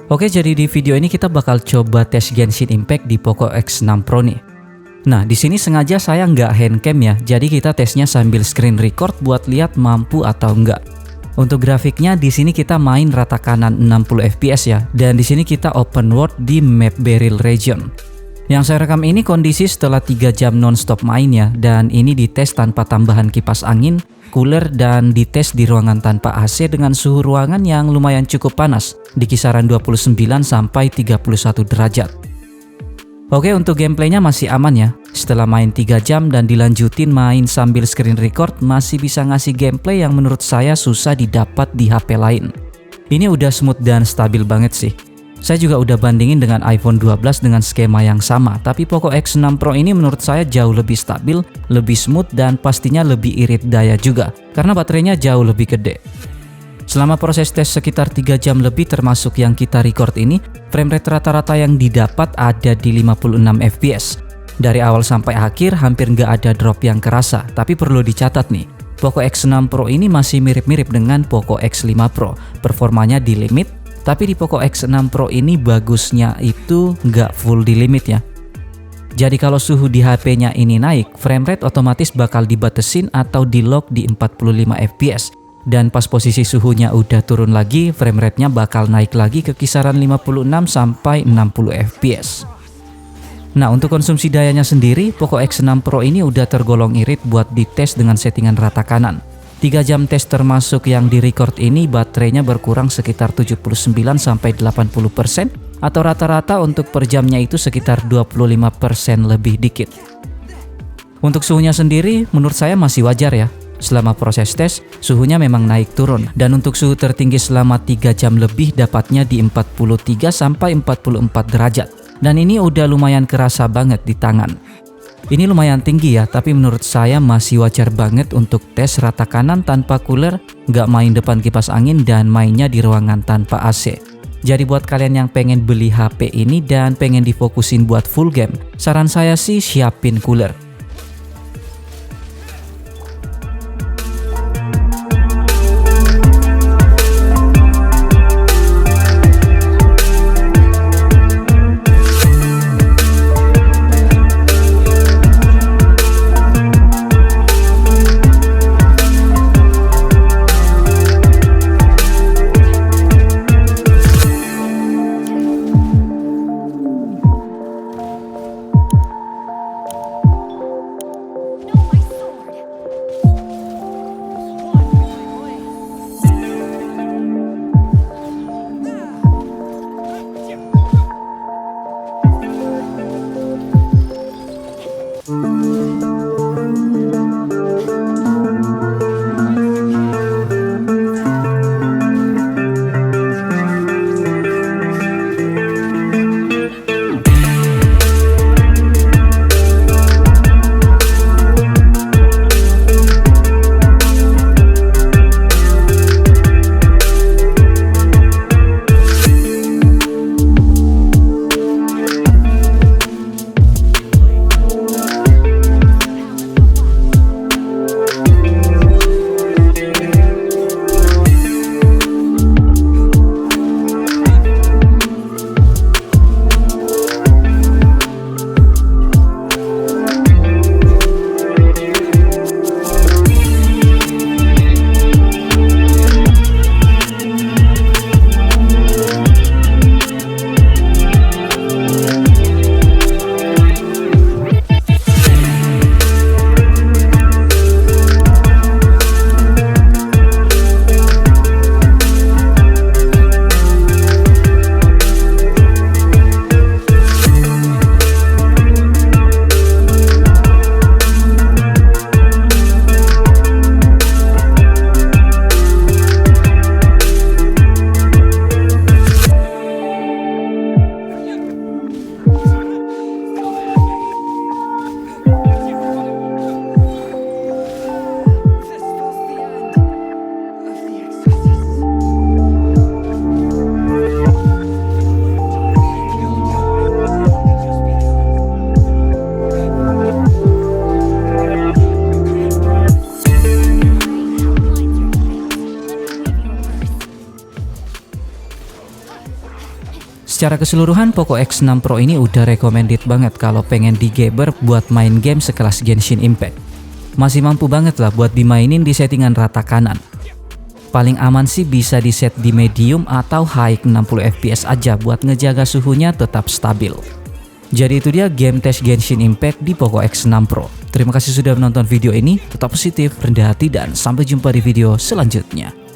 Oke, jadi di video ini kita bakal coba tes Genshin Impact di Poco X6 Pro nih. Nah, di sini sengaja saya nggak handcam ya, jadi kita tesnya sambil screen record buat lihat mampu atau enggak. Untuk grafiknya di sini kita main rata kanan 60 fps ya, dan di sini kita open world di map Beryl region. Yang saya rekam ini kondisi setelah 3 jam non-stop main ya, dan ini dites tanpa tambahan kipas angin, cooler, dan dites di ruangan tanpa AC dengan suhu ruangan yang lumayan cukup panas, di kisaran 29 sampai 31 derajat. Oke, untuk gameplaynya masih aman ya. Setelah main 3 jam dan dilanjutin main sambil screen record, masih bisa ngasih gameplay yang menurut saya susah didapat di HP lain. Ini udah smooth dan stabil banget sih. Saya juga udah bandingin dengan iPhone 12 dengan skema yang sama, tapi Poco X6 Pro ini menurut saya jauh lebih stabil, lebih smooth, dan pastinya lebih irit daya juga, karena baterainya jauh lebih gede. Selama proses tes sekitar 3 jam lebih termasuk yang kita record ini, framerate rata-rata yang didapat ada di 56 fps. Dari awal sampai akhir hampir nggak ada drop yang kerasa, tapi perlu dicatat nih, Poco X6 Pro ini masih mirip-mirip dengan Poco X5 Pro, performanya di limit. Tapi di Poco X6 Pro ini bagusnya itu nggak full di limit ya. Jadi kalau suhu di HP-nya ini naik, framerate otomatis bakal dibatesin atau di lock di 45 fps. Dan pas posisi suhunya udah turun lagi, framerate-nya bakal naik lagi ke kisaran 56 sampai 60 fps. Nah, untuk konsumsi dayanya sendiri, Poco X6 Pro ini udah tergolong irit buat dites dengan settingan rata kanan. 3 jam tes termasuk yang di record ini baterainya berkurang sekitar 79 sampai 80% atau rata-rata untuk per jamnya itu sekitar 25% lebih dikit. Untuk suhunya sendiri menurut saya masih wajar ya. Selama proses tes, suhunya memang naik turun, dan untuk suhu tertinggi selama 3 jam lebih dapatnya di 43 sampai 44 derajat. Dan ini udah lumayan kerasa banget di tangan. Ini lumayan tinggi ya, tapi menurut saya masih wajar banget untuk tes rata kanan tanpa cooler, nggak main depan kipas angin, dan mainnya di ruangan tanpa AC. Jadi buat kalian yang pengen beli HP ini dan pengen difokusin buat full game, saran saya sih siapin cooler. Secara keseluruhan Poco X6 Pro ini udah recommended banget kalau pengen digamer buat main game sekelas Genshin Impact. Masih mampu banget lah buat dimainin di settingan rata kanan. Paling aman sih bisa di set di medium atau high 60 fps aja buat ngejaga suhunya tetap stabil. Jadi itu dia game tes Genshin Impact di Poco X6 Pro. Terima kasih sudah menonton video ini, tetap positif, rendah hati, dan sampai jumpa di video selanjutnya.